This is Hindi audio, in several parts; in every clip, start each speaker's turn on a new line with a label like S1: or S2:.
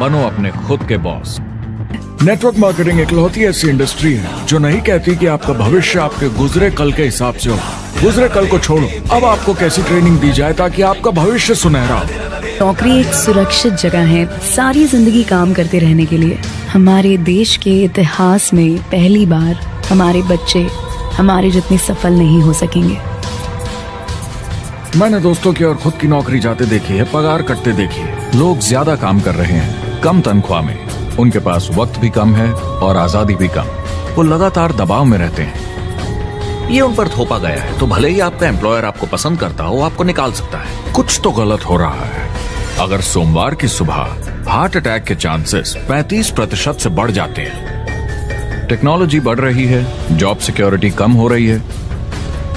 S1: बनो अपने खुद के बॉस।
S2: नेटवर्क मार्केटिंग इकलौती ऐसी इंडस्ट्री है जो नहीं कहती कि आपका भविष्य आपके गुजरे कल के हिसाब से हो। गुजरे कल को छोड़ो, अब आपको कैसी ट्रेनिंग दी जाए ताकि आपका भविष्य सुनहरा हो।
S3: नौकरी एक सुरक्षित जगह है सारी जिंदगी काम करते रहने के लिए। हमारे देश के इतिहास में पहली बार हमारे बच्चे हमारे जितने सफल नहीं हो सकेंगे।
S1: मैंने दोस्तों की और खुद की नौकरी जाते देखी है, पगार कटते देखी है। लोग ज्यादा काम कर रहे हैं कम तनख्वाह में, उनके पास वक्त भी कम है और आजादी भी कम। वो लगातार दबाव में रहते हैं। ये उन पर थोपा गया है, तो भले ही आपका एम्प्लॉयर आपको पसंद करता हो, आपको निकाल सकता है। कुछ तो गलत हो रहा है। अगर सोमवार की सुबह हार्ट अटैक के चांसेस 35% से बढ़ जाते हैं। टेक्नोलॉजी बढ़ रही है, जॉब सिक्योरिटी कम हो रही है।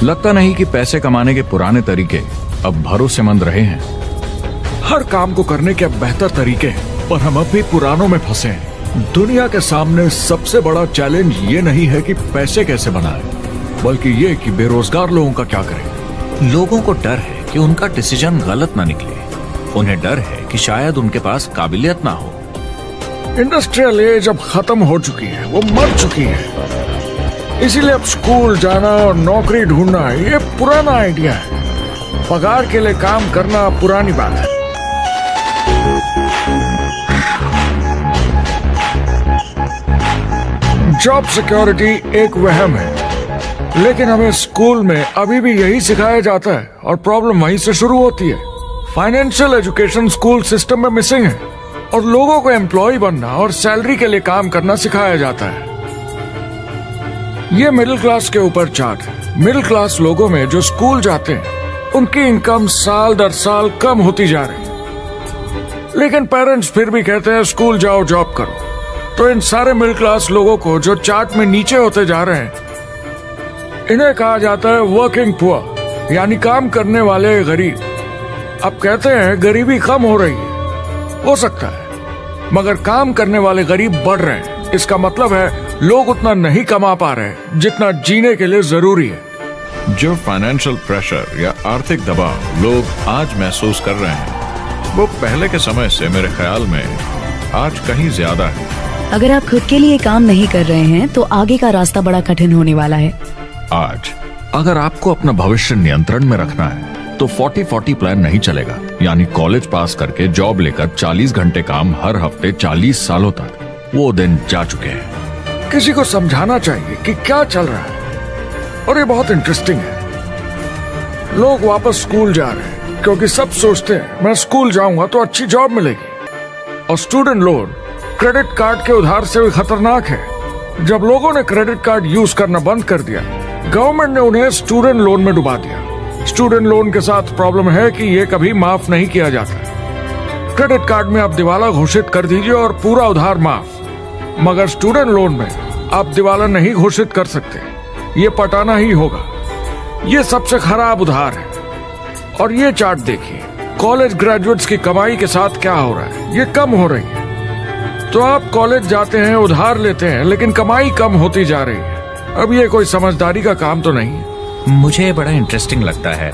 S1: लगता नहीं कि पैसे कमाने के पुराने तरीके अब भरोसेमंद रहे हैं।
S2: हर काम को करने के अब बेहतर तरीके हैं, पर हम अब भी पुरानों में फंसे हैं। दुनिया के सामने सबसे बड़ा चैलेंज ये नहीं है कि पैसे कैसे बनाएं, बल्कि ये कि बेरोजगार लोगों का क्या करें।
S1: लोगों को डर है कि उनका डिसीजन गलत ना निकले। उन्हें डर है कि शायद उनके पास काबिलियत ना हो।
S2: इंडस्ट्रियल एज अब खत्म हो चुकी है, वो मर चुकी है। इसीलिए अब स्कूल जाना और नौकरी ढूंढना ये पुराना आइडिया है। पगार के लिए काम करना पुरानी बात है। जॉब सिक्योरिटी एक वहम है, लेकिन हमें स्कूल में अभी भी यही सिखाया जाता है और प्रॉब्लम वहीं से शुरू होती है। फाइनेंशियल एजुकेशन स्कूल सिस्टम में मिसिंग है और लोगों को एम्प्लॉय बनना और सैलरी के लिए काम करना सिखाया जाता है। ये मिडिल क्लास के ऊपर चार्ट है। मिडिल क्लास लोगों में जो स्कूल जाते हैं उनकी इनकम साल दर साल कम होती जा रही है, लेकिन पेरेंट्स फिर भी कहते हैं स्कूल जाओ, जॉब करो। तो इन सारे मिडिल क्लास लोगों को जो चार्ट में नीचे होते जा रहे हैं, इन्हें कहा जाता है वर्किंग पुअर, यानी काम करने वाले गरीब। अब कहते हैं गरीबी कम हो रही है, हो सकता है, मगर काम करने वाले गरीब बढ़ रहे हैं। इसका मतलब है लोग उतना नहीं कमा पा रहे जितना जीने के लिए जरूरी है।
S1: जो फाइनेंशियल प्रेशर या आर्थिक दबाव लोग आज महसूस कर रहे हैं, वो पहले के समय से मेरे ख्याल में आज कहीं ज्यादा है।
S3: अगर आप खुद के लिए काम नहीं कर रहे हैं तो आगे का रास्ता बड़ा कठिन होने वाला है।
S1: आज अगर आपको अपना भविष्य नियंत्रण में रखना है तो 40-40 प्लान नहीं चलेगा, यानी कॉलेज पास करके जॉब लेकर 40 घंटे काम हर हफ्ते 40 सालों तक, वो दिन जा चुके हैं।
S2: किसी को समझाना चाहिए कि क्या चल रहा है, और ये बहुत इंटरेस्टिंग है। लोग वापस स्कूल जा रहे हैं क्योंकि सब सोचते हैं मैं स्कूल जाऊंगा तो अच्छी जॉब मिलेगी। और स्टूडेंट लोन क्रेडिट कार्ड के उधार से भी खतरनाक है। जब लोगों ने क्रेडिट कार्ड यूज करना बंद कर दिया, गवर्नमेंट ने उन्हें स्टूडेंट लोन में डुबा दिया। स्टूडेंट लोन के साथ प्रॉब्लम है कि ये कभी माफ नहीं किया जाता। क्रेडिट कार्ड में आप दिवाला घोषित कर दीजिए और पूरा उधार माफ, मगर स्टूडेंट लोन में आप दिवाला नहीं घोषित कर सकते, ये पटाना ही होगा। ये सबसे खराब उधार है। और ये चार्ट देखिए, कॉलेज ग्रेजुएट्स की कमाई के साथ क्या हो रहा है, ये कम हो रही है। तो आप कॉलेज जाते हैं, उधार लेते हैं, लेकिन कमाई कम होती जा रही है। अब ये कोई समझदारी का काम तो नहीं है।
S4: मुझे बड़ा इंटरेस्टिंग लगता है।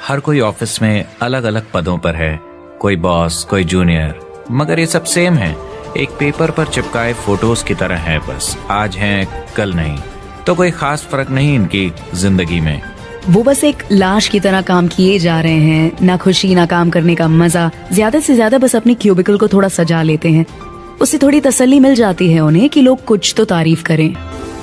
S4: हर कोई ऑफिस में अलग अलग पदों पर है, कोई बॉस, कोई जूनियर, मगर ये सब सेम है। एक पेपर पर चिपकाए फोटोज की तरह है, बस आज हैं कल नहीं। तो कोई खास फर्क नहीं इनकी जिंदगी में।
S3: वो बस एक लाश की तरह काम किए जा रहे हैं, ना खुशी ना काम करने का मजा। ज्यादा से ज्यादा बस अपनी क्यूबिकल को थोड़ा सजा लेते हैं, उससे थोड़ी तसल्ली मिल जाती है उन्हें कि लोग कुछ तो तारीफ करें।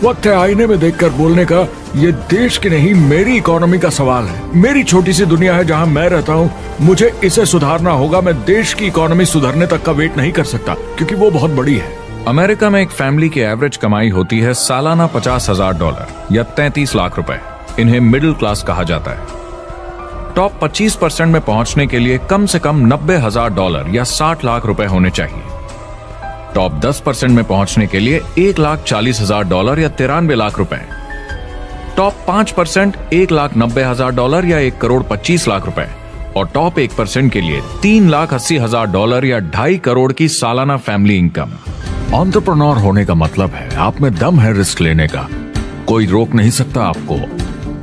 S2: वक्त है आईने में देखकर बोलने का। ये देश की नहीं, मेरी इकोनॉमी का सवाल है। मेरी छोटी सी दुनिया है जहां मैं रहता हूं, मुझे इसे सुधारना होगा। मैं देश की इकोनॉमी सुधरने तक का वेट नहीं कर सकता, क्योंकि वो बहुत बड़ी है।
S1: अमेरिका में एक फैमिली की एवरेज कमाई होती है सालाना $50,000 या 33 लाख रुपए। इन्हें मिडिल क्लास कहा जाता है। टॉप 25% में पहुंचने के लिए कम से कम $90,000 या 60 लाख रुपए होने चाहिए। टॉप 10% में पहुंचने के लिए $1,40,000 या 93 लाख रुपए। टॉप 5% $1,90,000 या 1,25 लाख रुपए। और टॉप 1% के लिए $3,80,000 या 2.5 करोड़ की सालाना फैमिली इनकम। एंटरप्रेन्योर होने का मतलब है आप में दम है रिस्क लेने का। कोई रोक नहीं सकता आपको।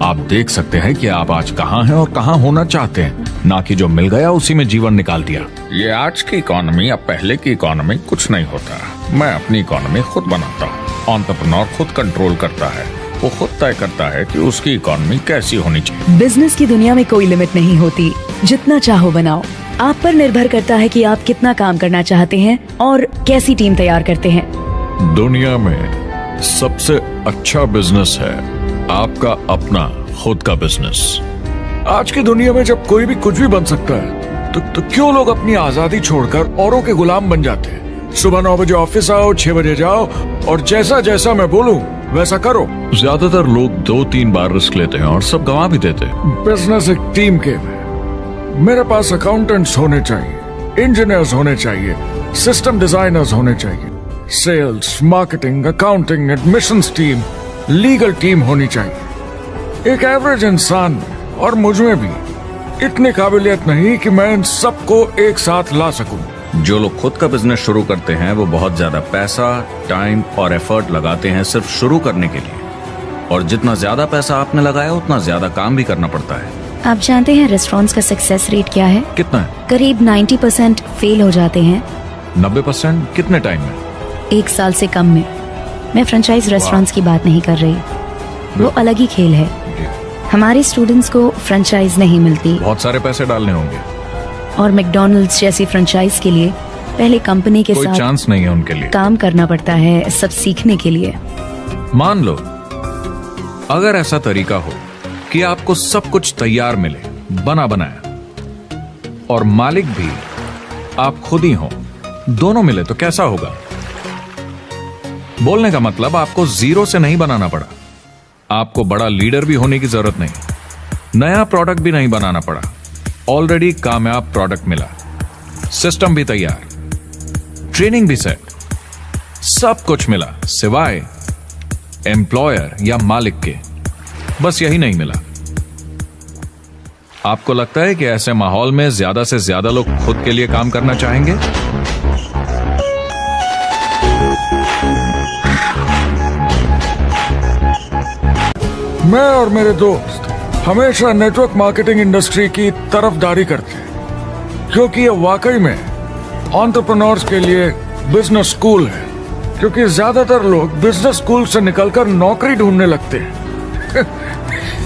S1: आप देख सकते हैं कि आप आज कहां हैं और कहां होना चाहते हैं। ना कि जो मिल गया उसी में जीवन निकाल दिया। ये आज की इकोनॉमी या पहले की इकोनॉमी कुछ नहीं होता। मैं अपनी इकोनॉमी खुद बनाता हूँ। एंटरप्रेन्योर खुद कंट्रोल करता है, वो खुद तय करता है कि उसकी इकोनॉमी कैसी होनी चाहिए।
S3: बिजनेस की दुनिया में कोई लिमिट नहीं होती, जितना चाहो बनाओ। आप पर निर्भर करता है कि आप कितना काम करना चाहते हैं और कैसी टीम तैयार करते हैं।
S2: दुनिया में सबसे अच्छा बिजनेस है आपका अपना खुद का बिजनेस। आज की दुनिया में जब कोई भी कुछ भी बन सकता है तो क्यों लोग अपनी आजादी छोड़कर औरों के गुलाम बन जाते हैं। सुबह 9 बजे ऑफिस आओ, 6 बजे जाओ और जैसा जैसा मैं बोलूं वैसा करो।
S1: ज्यादातर लोग 2-3 बार रिस्क लेते हैं और सब गंवा भी देते हैं।
S2: बिजनेस एक टीम गेम है। मेरे पास अकाउंटेंट्स होने चाहिए, इंजीनियर्स होने चाहिए, सिस्टम डिजाइनर्स होने चाहिए, sales, marketing, accounting, admissions team, legal team होनी चाहिए। एक एवरेज इंसान में और मुझ में भी इतनी काबिलियत नहीं कि मैं इन सबको एक साथ ला सकूं।
S1: जो लोग खुद का बिजनेस शुरू करते हैं वो बहुत ज्यादा पैसा, टाइम और एफर्ट लगाते हैं सिर्फ शुरू करने के लिए, और जितना ज्यादा पैसा आपने लगाया उतना ज्यादा काम भी करना पड़ता है।
S3: आप जानते हैं रेस्टोरेंट्स का सक्सेस रेट क्या है?
S1: कितना है?
S3: करीब 90% फेल हो जाते हैं।
S1: 90% कितने टाइम में?
S3: 1 साल से कम में। मैं फ्रेंचाइज रेस्टोरेंट्स की बात नहीं कर रही, वो अलग ही खेल है। हमारे स्टूडेंट्स को फ्रेंचाइज नहीं मिलती
S1: बहुत सारे पैसे डालने होंगे
S3: और मैकडॉनल्ड्स जैसी फ्रेंचाइज के लिए पहले कंपनी के
S1: कोई
S3: साथ
S1: चांस नहीं है उनके लिए।
S3: काम करना पड़ता है सब सीखने के लिए।
S1: मान लो अगर ऐसा तरीका हो कि आपको सब कुछ तैयार मिले, बना बनाया, और मालिक भी आप खुद ही हो, दोनों मिले तो कैसा होगा? बोलने का मतलब आपको जीरो से नहीं बनाना पड़ा, आपको बड़ा लीडर भी होने की जरूरत नहीं, नया प्रोडक्ट भी नहीं बनाना पड़ा, ऑलरेडी कामयाब प्रोडक्ट मिला, सिस्टम भी तैयार, ट्रेनिंग भी सेट, सब कुछ मिला सिवाय एम्प्लॉयर या मालिक के। बस यही नहीं मिला। आपको लगता है कि ऐसे माहौल में ज्यादा से ज्यादा लोग खुद के लिए काम करना चाहेंगे?
S2: मैं और मेरे दोस्त हमेशा नेटवर्क मार्केटिंग इंडस्ट्री की तरफदारी करते हैं, क्योंकि ये वाकई में एंटरप्रेन्योर्स के लिए बिजनेस स्कूल है। क्योंकि ज्यादातर लोग बिजनेस स्कूल से निकलकर नौकरी ढूंढने लगते हैं।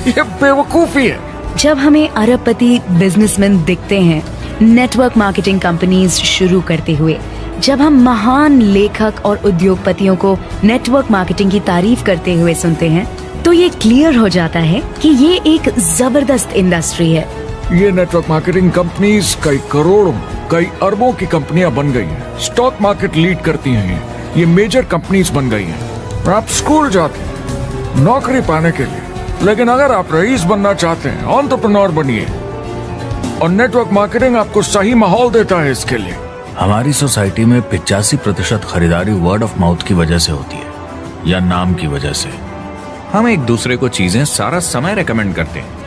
S2: ये बेवकूफी है।
S3: जब हमें अरबपति बिजनेसमैन दिखते हैं नेटवर्क मार्केटिंग कंपनीज शुरू करते हुए, जब हम महान लेखक और उद्योगपतियों को नेटवर्क मार्केटिंग की तारीफ करते हुए सुनते हैं, तो ये क्लियर हो जाता है कि ये एक जबरदस्त इंडस्ट्री है।
S2: ये नेटवर्क मार्केटिंग कंपनीज कई करोड़ों, कई अरबों की कंपनियां बन गई हैं। स्टॉक मार्केट लीड करती हैं। ये मेजर कंपनीज बन गई हैं। आप स्कूल जाते हैं नौकरी पाने के लिए, लेकिन अगर आप रईस बनना चाहते हैं, एंटरप्रेन्योर बनिए, और नेटवर्क मार्केटिंग आपको सही माहौल देता है इसके लिए।
S4: हमारी सोसाइटी में 85% खरीदारी वर्ड ऑफ माउथ की वजह से होती है या नाम की वजह से।
S1: हम एक दूसरे को चीजें सारा समय रेकमेंड करते हैं।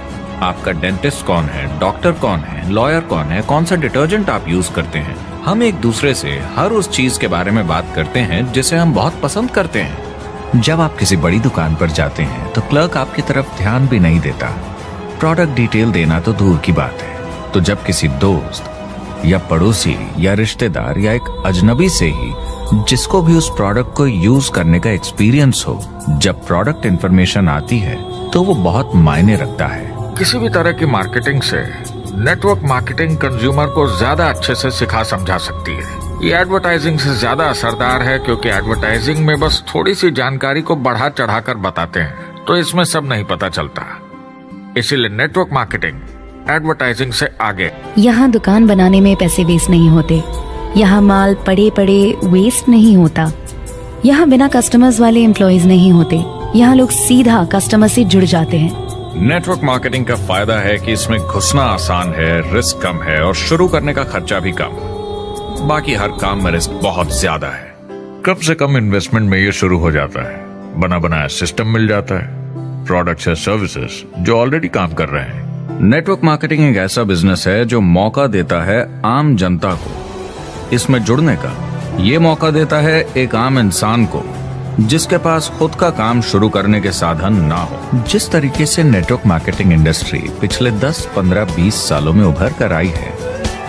S1: आपका डेंटिस्ट कौन है, डॉक्टर कौन है, लॉयर कौन है, कौन सा डिटर्जेंट आप यूज करते हैं। हम एक दूसरे से हर उस चीज के बारे में बात करते हैं जिसे हम बहुत पसंद करते हैं। जब आप किसी बड़ी दुकान पर जाते हैं तो क्लर्क आपकी तरफ ध्यान भी नहीं देता, प्रोडक्ट डिटेल देना तो दूर की बात है। तो जब किसी दोस्त या पड़ोसी या रिश्तेदार या एक अजनबी से ही, जिसको भी उस प्रोडक्ट को यूज करने का एक्सपीरियंस हो, जब प्रोडक्ट इंफॉर्मेशन आती है तो वो बहुत मायने रखता है।
S2: किसी भी तरह की मार्केटिंग से नेटवर्क मार्केटिंग कंज्यूमर को ज्यादा अच्छे से सिखा समझा सकती है। ये एडवर्टाइजिंग से ज्यादा असरदार है, क्योंकि एडवर्टाइजिंग में बस थोड़ी सी जानकारी को बढ़ा चढ़ाकर बताते हैं, तो इसमें सब नहीं पता चलता। इसीलिए नेटवर्क मार्केटिंग एडवर्टाइजिंग से आगे।
S3: यहाँ दुकान बनाने में पैसे वेस्ट नहीं होते, यहाँ माल पड़े पड़े वेस्ट नहीं होता, यहाँ बिना कस्टमर्स वाले एम्प्लॉयज नहीं होते, यहाँ लोग सीधा कस्टमर से जुड़ जाते हैं।
S1: नेटवर्क मार्केटिंग का फायदा है कि इसमें घुसना आसान है, रिस्क कम है और शुरू करने का खर्चा भी कम। बाकी हर काम में रिस्क बहुत ज्यादा है। कम से कम इन्वेस्टमेंट में ये शुरू हो जाता है, बना बनाया सिस्टम मिल जाता है, प्रोडक्ट्स या सर्विसेज जो ऑलरेडी काम कर रहे हैं। नेटवर्क मार्केटिंग एक ऐसा बिजनेस है जो मौका देता है आम जनता को इसमें जुड़ने का। ये मौका देता है एक आम इंसान को जिसके पास खुद का काम शुरू करने के साधन ना हो। जिस तरीके से नेटवर्क मार्केटिंग इंडस्ट्री पिछले 10, 15, 20 सालों में उभर कर आई है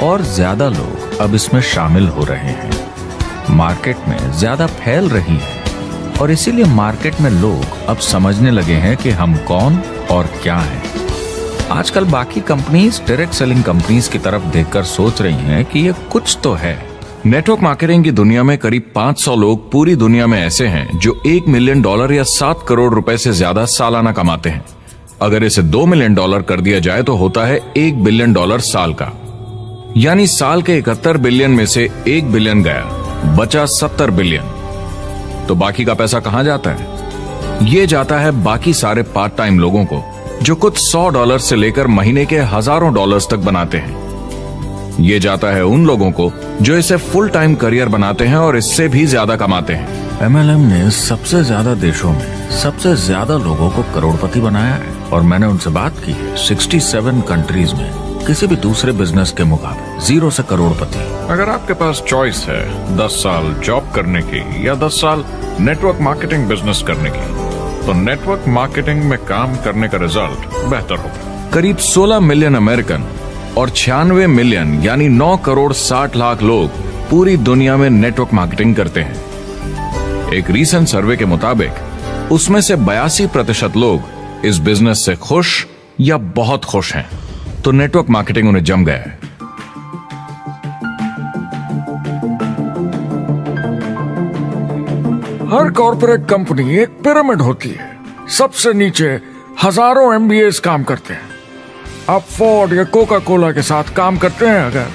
S1: और ज्यादा लोग अब इसमें शामिल हो रहे हैं, मार्केट में ज्यादा फैल रही है और इसीलिए मार्केट में लोग अब समझने लगे हैं कि हम कौन और क्या हैं। आजकल बाकी कंपनीज डायरेक्ट सेलिंग कंपनीज की तरफ देखकर सोच रही हैं कि ये कुछ तो है। नेटवर्क मार्केटिंग की दुनिया में करीब 500 लोग पूरी दुनिया में ऐसे हैं जो $1 मिलियन या 7 करोड़ रुपए से ज्यादा सालाना कमाते हैं। अगर इसे $2 मिलियन कर दिया जाए तो होता है $1 बिलियन साल का, यानी साल के 71 बिलियन में से 1 बिलियन गया, बचा 70 बिलियन। तो बाकी का पैसा कहां जाता है? ये जाता है बाकी सारे पार्ट टाइम लोगों को जो कुछ $100 से लेकर महीने के हजारों डॉलर्स तक बनाते हैं। ये जाता है उन लोगों को जो इसे फुल टाइम करियर बनाते हैं और इससे भी ज्यादा कमाते हैं। MLM ने सबसे ज्यादा देशों में सबसे ज्यादा लोगों को करोड़पति बनाया है और मैंने उनसे बात की है 67 कंट्रीज में किसी भी दूसरे बिजनेस के मुकाबले 0 से करोड़पति।
S2: अगर आपके पास चॉइस है 10 साल जॉब करने की या 10 साल नेटवर्क मार्केटिंग बिजनेस करने की, तो नेटवर्क मार्केटिंग में काम करने का रिजल्ट बेहतर होगा।
S1: करीब 16 मिलियन अमेरिकन और 96 मिलियन यानी 9 करोड़ 60 लाख लोग पूरी दुनिया में नेटवर्क मार्केटिंग करते हैं। एक रीसेंट सर्वे के मुताबिक उसमें से 82% लोग इस बिजनेस से खुश या बहुत खुश हैं। तो नेटवर्क मार्केटिंग उन्हें जम गया है।
S2: हर कॉर्पोरेट कंपनी एक पिरामिड होती है। सबसे नीचे हजारों MBAs काम करते हैं। आप फोर्ड या कोका कोला के साथ काम करते हैं। अगर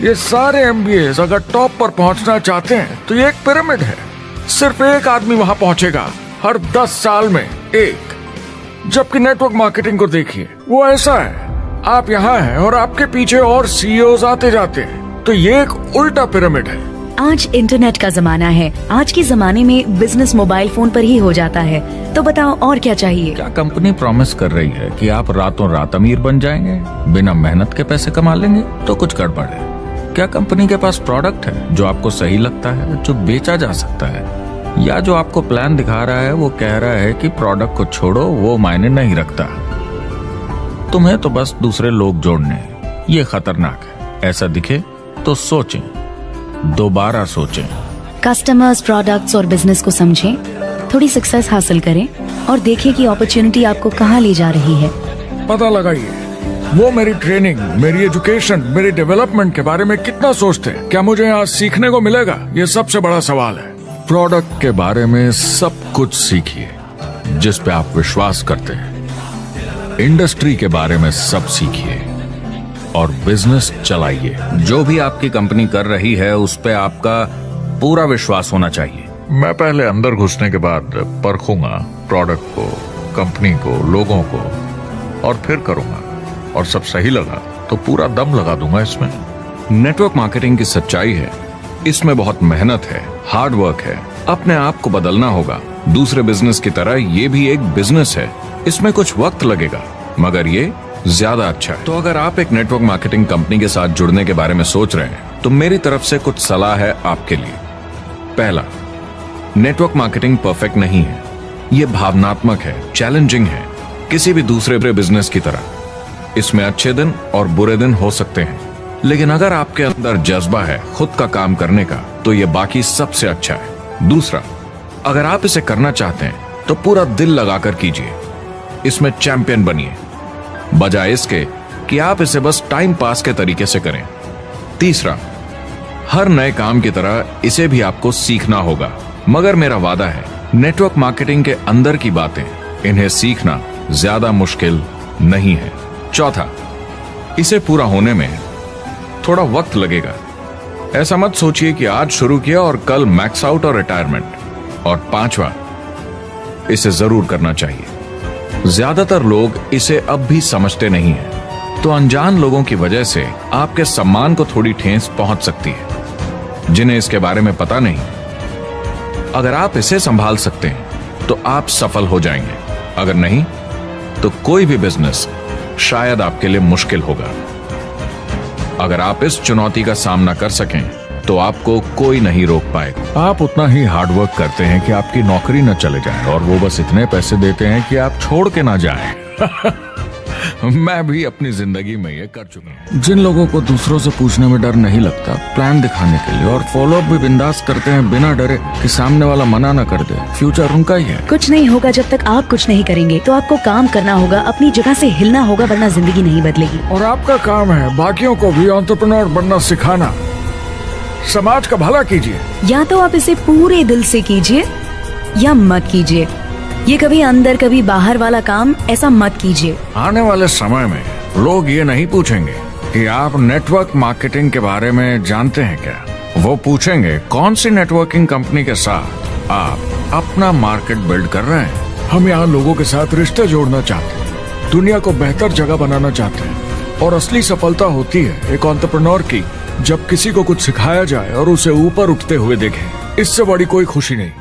S2: ये सारे MBAs अगर टॉप पर पहुंचना चाहते हैं तो ये एक पिरामिड है। सिर्फ एक आदमी वहां पहुंचेगा हर 10 साल में एक। जबकि नेटवर्क मार्केटिंग को देखिए, वो ऐसा है, आप यहाँ हैं और आपके पीछे और CEOs आते जाते हैं। तो ये एक उल्टा पिरामिड है।
S3: आज इंटरनेट का जमाना है। आज के जमाने में बिजनेस मोबाइल फोन पर ही हो जाता है। तो बताओ और क्या चाहिए?
S1: क्या कंपनी प्रॉमिस कर रही है कि आप रातों रात अमीर बन जाएंगे, बिना मेहनत के पैसे कमा लेंगे? तो कुछ गड़बड़ है। क्या कंपनी के पास प्रोडक्ट है जो आपको सही लगता है, जो बेचा जा सकता है, या जो आपको प्लान दिखा रहा है वो कह रहा है कि प्रोडक्ट को छोड़ो, वो मायने नहीं रखता, तुम्हें तो बस दूसरे लोग जोड़ने? ये खतरनाक है। ऐसा दिखे तो सोचें, दोबारा सोचें।
S3: कस्टमर्स, प्रोडक्ट्स और बिजनेस को समझें, थोड़ी सक्सेस हासिल करें और देखें कि अपॉर्चुनिटी आपको कहां ले जा रही है।
S2: पता लगाइए वो मेरी ट्रेनिंग, मेरी एजुकेशन, मेरी डेवलपमेंट के बारे में कितना सोचते हैं। क्या मुझे यहाँ सीखने को मिलेगा? ये सबसे बड़ा सवाल है।
S1: प्रोडक्ट के बारे में सब कुछ सीखिए जिस पे आप विश्वास करते हैं। इंडस्ट्री के बारे में सब सीखिए और बिजनेस चलाइए। जो भी आपकी कंपनी कर रही है उस पे आपका पूरा विश्वास होना चाहिए।
S2: मैं पहले अंदर घुसने के बाद परखूंगा प्रोडक्ट को, कंपनी को, लोगों को, और फिर करूंगा। और सब सही लगा तो पूरा दम लगा दूंगा इसमें।
S1: नेटवर्क मार्केटिंग की सच्चाई है, इसमें बहुत मेहनत है, हार्ड वर्क है, अपने आप को बदलना होगा। दूसरे बिजनेस की तरह ये भी एक बिजनेस है, इसमें कुछ वक्त लगेगा मगर ये ज्यादा अच्छा है। तो अगर आप एक नेटवर्क मार्केटिंग कंपनी के साथ जुड़ने के बारे में सोच रहे हैं तो मेरी तरफ से कुछ सलाह है आपके लिए। पहला, नेटवर्क मार्केटिंग परफेक्ट नहीं है। ये भावनात्मक है, चैलेंजिंग है, किसी भी दूसरे बिजनेस की तरह। इसमें अच्छे दिन और बुरे दिन हो सकते हैं, लेकिन अगर आपके अंदर जज्बा है खुद का काम करने का तो ये बाकी सबसे अच्छा है। दूसरा, अगर आप इसे करना चाहते हैं तो पूरा दिल लगाकर कीजिए, इसमें चैंपियन बनिए, बजाय इसके कि आप इसे बस टाइम पास के तरीके से करें। तीसरा, हर नए काम की तरह इसे भी आपको सीखना होगा, मगर मेरा वादा है नेटवर्क मार्केटिंग के अंदर की बातें, इन्हें सीखना ज्यादा मुश्किल नहीं है। चौथा, इसे पूरा होने में थोड़ा वक्त लगेगा। ऐसा मत सोचिए कि आज शुरू किया और कल मैक्स आउट और रिटायरमेंट। और पांचवा, इसे जरूर करना चाहिए। ज्यादातर लोग इसे अब भी समझते नहीं हैं, तो अनजान लोगों की वजह से आपके सम्मान को थोड़ी ठेस पहुंच सकती है, जिन्हें इसके बारे में पता नहीं। अगर आप इसे संभाल सकते हैं तो आप सफल हो जाएंगे, अगर नहीं तो कोई भी बिजनेस शायद आपके लिए मुश्किल होगा। अगर आप इस चुनौती का सामना कर सकें तो आपको कोई नहीं रोक पाएगा। आप उतना ही हार्डवर्क करते हैं कि आपकी नौकरी न चले जाए और वो बस इतने पैसे देते हैं कि आप छोड़ के ना जाएं। मैं भी अपनी जिंदगी में ये कर चुका हूँ। जिन लोगों को दूसरों से पूछने में डर नहीं लगता, प्लान दिखाने के लिए और फॉलो अप भी बिंदास करते हैं बिना डरे कि सामने वाला मना न कर दे, फ्यूचर उनका ही है।
S3: कुछ नहीं होगा जब तक आप कुछ नहीं करेंगे। तो आपको काम करना होगा, अपनी जगह से हिलना होगा, वरना जिंदगी नहीं बदलेगी।
S2: और आपका काम है बाकियों को भी एंटरप्रेन्योर बनना सिखाना। समाज का भला कीजिए।
S3: या तो आप इसे पूरे दिल से कीजिए या मत कीजिए। ये कभी अंदर कभी बाहर वाला काम ऐसा मत कीजिए।
S2: आने वाले समय में लोग ये नहीं पूछेंगे कि आप नेटवर्क मार्केटिंग के बारे में जानते हैं क्या। वो पूछेंगे कौन सी नेटवर्किंग कंपनी के साथ आप अपना मार्केट बिल्ड कर रहे हैं। हम यहाँ लोगों के साथ रिश्ते जोड़ना चाहते हैं, दुनिया को बेहतर जगह बनाना चाहते हैं। और असली सफलता होती है एक एंटरप्रेन्योर की, जब किसी को कुछ सिखाया जाए और उसे ऊपर उठते हुए देखें। इससे बड़ी कोई खुशी नहीं।